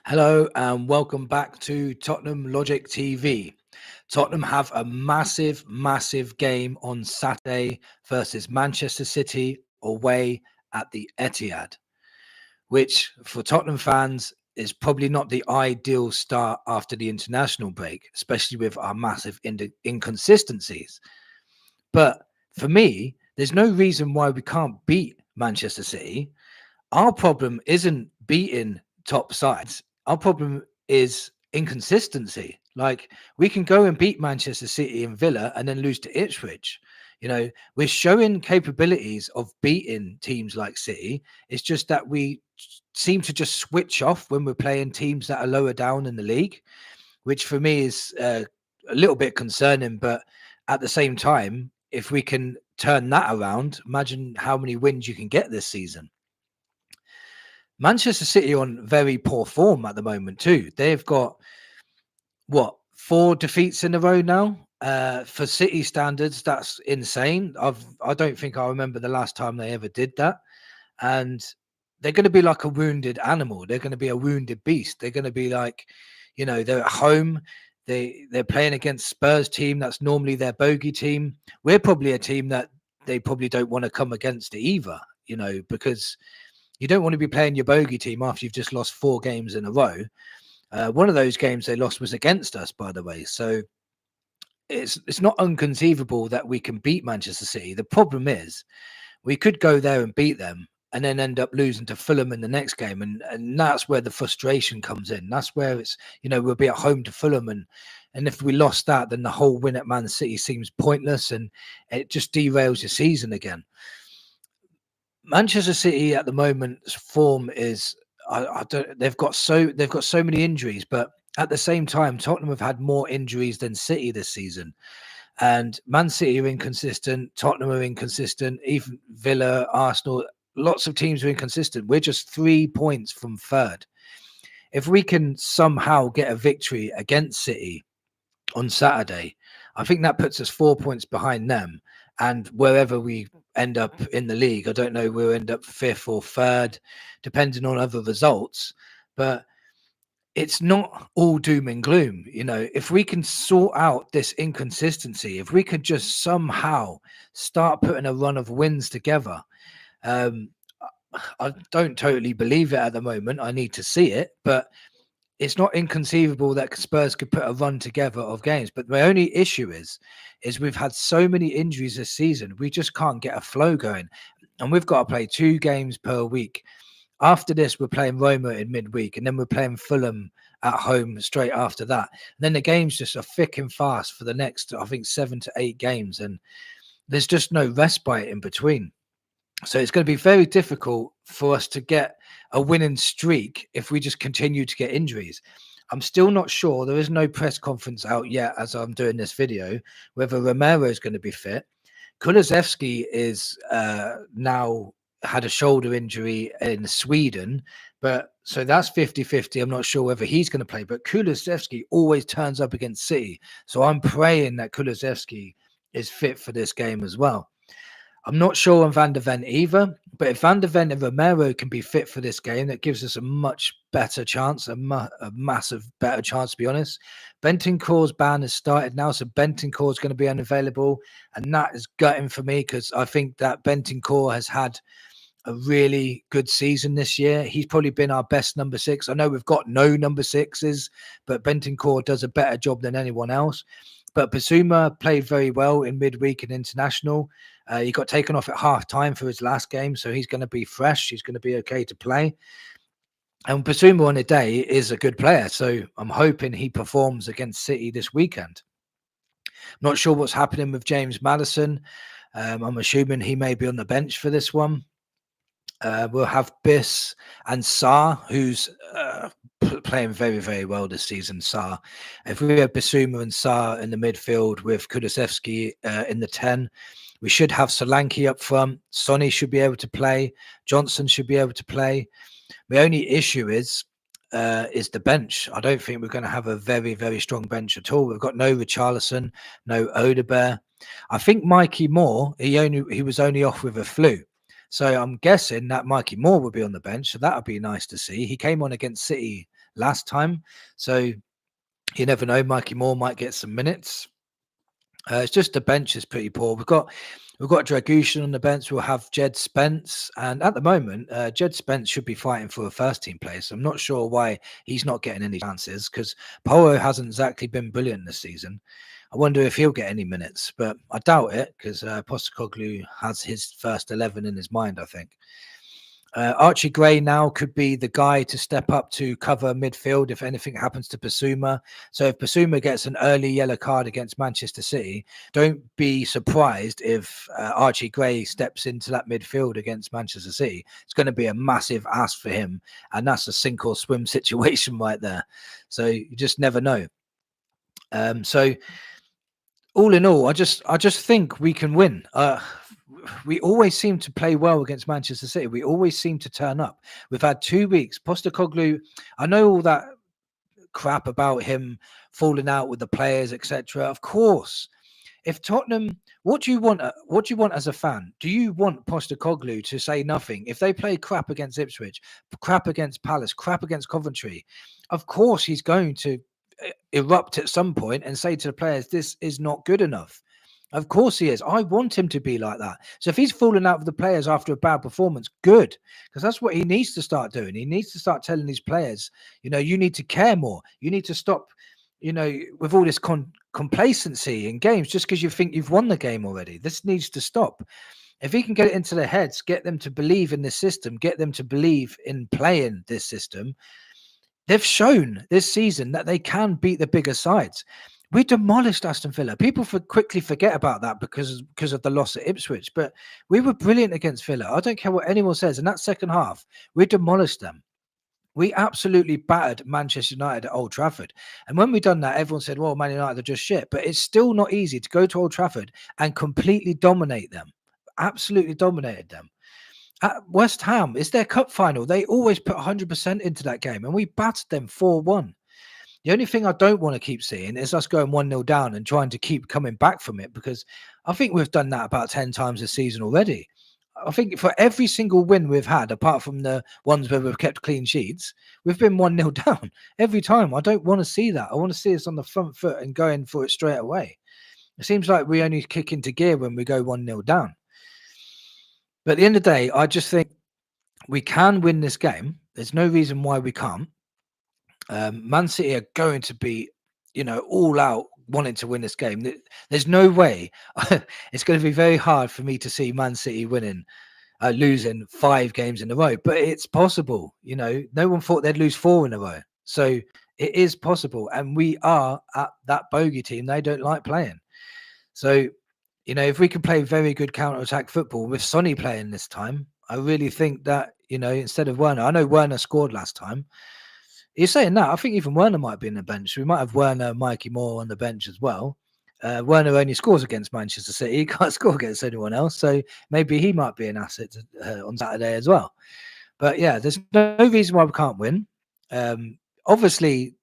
Hello and welcome back to Tottenham Logic TV. Tottenham have a massive game on Saturday versus Manchester City away at the Etihad, which for Tottenham fans is probably not the ideal start after the international break, especially with our massive inconsistencies. But for me, there's no reason why we can't beat Manchester City. Our problem isn't beating top sides. Our problem is inconsistency. Like we can go and beat Manchester City and Villa and then lose to Ipswich. We're showing capabilities of beating teams like City. It's just that we seem to just switch off when we're playing teams that are lower down in the league, which for me is a little bit concerning. But at the same time, if we can turn that around, imagine how many wins you can get this season. Manchester City on very poor form at the moment too. They've got what 4 defeats in a row now. For City standards, that's insane. I don't think I remember the last time they ever did that. And they're going to be like a wounded animal. They're going to be a wounded beast. They're going to be like, they're at home. They're playing against Spurs team that's normally their bogey team. We're probably a team that they probably don't want to come against either. Because you don't want to be playing your bogey team after you've just lost 4 games in a row. One of those games they lost was against us, by the way. So it's not inconceivable that we can beat Manchester City. The problem is we could go there and beat them and then end up losing to Fulham in the next game. And that's where the frustration comes in. That's where it's, we'll be at home to Fulham. And if we lost that, then the whole win at Man City seems pointless and it just derails your season again. Manchester City at the moment's form is I don't they've got so many injuries, but at the same time, Tottenham have had more injuries than City this season. And Man City are inconsistent, Tottenham are inconsistent, even Villa, Arsenal, lots of teams are inconsistent. We're just 3 points from third. If we can somehow get a victory against City on Saturday, I think that puts us 4 points behind them. And wherever we end up in the league, I don't know, we'll end up 5th or 3rd, depending on other results. But it's not all doom and gloom. If we can sort out this inconsistency, if we could just somehow start putting a run of wins together, I don't totally believe it at the moment. I need to see it, but it's not inconceivable that Spurs could put a run together of games. But my only issue is we've had so many injuries this season. We just can't get a flow going. And we've got to play 2 games per week. After this, we're playing Roma in midweek, and then we're playing Fulham at home straight after that. And then the games just are thick and fast for the next, I think, 7 to 8 games. And there's just no respite in between. So it's going to be very difficult for us to get a winning streak if we just continue to get injuries. I'm still not sure. There is no press conference out yet as I'm doing this video, whether Romero is going to be fit. Kulusevski is now had a shoulder injury in Sweden, but so that's 50-50. I'm not sure whether he's going to play, but Kulusevski always turns up against City. So I'm praying that Kulusevski is fit for this game as well. I'm not sure on Van der Ven either, but if Van der Ven and Romero can be fit for this game, that gives us a much better chance, a massive better chance, to be honest. Bentancur's ban has started now, so Bentancur is going to be unavailable, and that is gutting for me because I think that Bentancur has had a really good season this year. He's probably been our best number 6. I know we've got no number 6s, but Bentancur does a better job than anyone else. But Basuma played very well in midweek and international. He got taken off at half time for his last game, so he's going to be fresh. He's going to be okay to play. And Basuma on a day is a good player, so I'm hoping he performs against City this weekend. Not sure what's happening with James Maddison. I'm assuming he may be on the bench for this one. We'll have Biss and Sarr, who's playing very, very well this season. Sarr. If we have Basuma and Sarr in the midfield with Kulusevski in the 10, we should have Solanke up front. Sonny should be able to play. Johnson should be able to play. My only issue is the bench. I don't think we're going to have a very, very strong bench at all. We've got no Richarlison, no Odegaard. I think Mikey Moore, he was only off with a flu. So I'm guessing that Mikey Moore will be on the bench. So that would be nice to see. He came on against City last time. So you never know. Mikey Moore might get some minutes. It's just the bench is pretty poor. We've got Dragushin on the bench. We'll have Jed Spence, and at the moment, Jed Spence should be fighting for a first team place. I'm not sure why he's not getting any chances because Polo hasn't exactly been brilliant this season. I wonder if he'll get any minutes, but I doubt it because Postecoglou has his first 11 in his mind, I think. Archie Gray now could be the guy to step up to cover midfield if anything happens to Basuma. So if Basuma gets an early yellow card against Manchester City, don't be surprised if Archie Gray steps into that midfield against Manchester City. It's going to be a massive ask for him, and that's a sink or swim situation right there. So you just never know. So all in all, I just think we can win. We always seem to play well against Manchester City. We always seem to turn up. We've had 2 weeks. Postecoglou, I know all that crap about him falling out with the players, etc. Of course, if Tottenham, what do you want? What do you want as a fan? Do you want Postecoglou to say nothing if they play crap against Ipswich, crap against Palace, crap against Coventry? Of course, he's going to erupt at some point and say to the players, "This is not good enough." Of course he is. I want him to be like that. So if he's falling out with the players after a bad performance, good, because that's what he needs to start doing. He needs to start telling these players, you need to care more. You need to stop, with all this complacency in games just because you think you've won the game already. This needs to stop. If he can get it into their heads, get them to believe in this system, get them to believe in playing this system, they've shown this season that they can beat the bigger sides. We demolished Aston Villa. People quickly forget about that because of the loss at Ipswich, but we were brilliant against Villa. I don't care what anyone says. In that second half, we demolished them. We absolutely battered Manchester United at Old Trafford. And when we done that, everyone said, well, Man United are just shit. But it's still not easy to go to Old Trafford and completely dominate them. Absolutely dominated them. At West Ham, it's their cup final. They always put 100% into that game, and we battered them 4-1. The only thing I don't want to keep seeing is us going 1-0 down and trying to keep coming back from it, because I think we've done that about 10 times this season already. I think for every single win we've had, apart from the ones where we've kept clean sheets, we've been 1-0 down every time. I don't want to see that. I want to see us on the front foot and going for it straight away. It seems like we only kick into gear when we go 1-0 down. But at the end of the day, I just think we can win this game. There's no reason why we can't. Man City are going to be, all out wanting to win this game. There's no way. It's going to be very hard for me to see Man City losing 5 games in a row, but it's possible. No one thought they'd lose 4 in a row. So it is possible. And we are at that bogey team they don't like playing. So, if we can play very good counter-attack football with Sonny playing this time, I really think that, instead of Werner, I know Werner scored last time. You're saying that. I think even Werner might be in the bench. We might have Werner, Mikey Moore on the bench as well. Werner only scores against Manchester City. He can't score against anyone else. So maybe he might be an asset on Saturday as well. But yeah, there's no reason why we can't win. Obviously,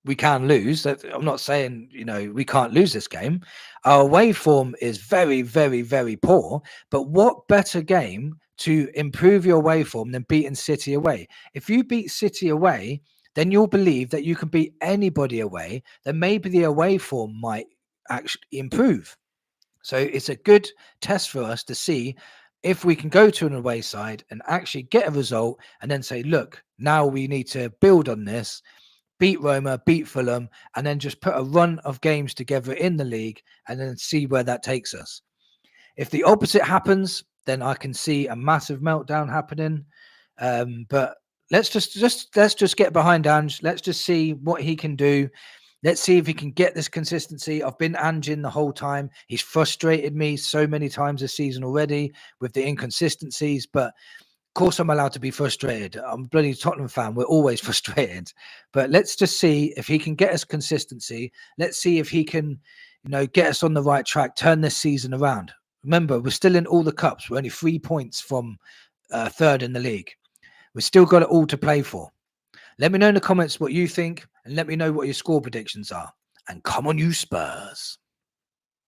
we can lose. I'm not saying, we can't lose this game. Our away form is very, very, very poor. But what better game to improve your away form than beating City away? If you beat City away, then you'll believe that you can beat anybody away, then maybe the away form might actually improve. So it's a good test for us to see if we can go to an away side and actually get a result and then say, look, now we need to build on this, beat Roma, beat Fulham, and then just put a run of games together in the league and then see where that takes us. If the opposite happens, then I can see a massive meltdown happening. But let's just get behind Ange. Let's just see what he can do. Let's see if he can get this consistency. I've been Angeing the whole time. He's frustrated me so many times this season already with the inconsistencies. But of course, I'm allowed to be frustrated. I'm a bloody Tottenham fan. We're always frustrated. But let's just see if he can get us consistency. Let's see if he can, get us on the right track, turn this season around. Remember, we're still in all the cups. We're only 3 points from third in the league. We've still got it all to play for. Let me know in the comments what you think, and let me know what your score predictions are. And come on, you Spurs.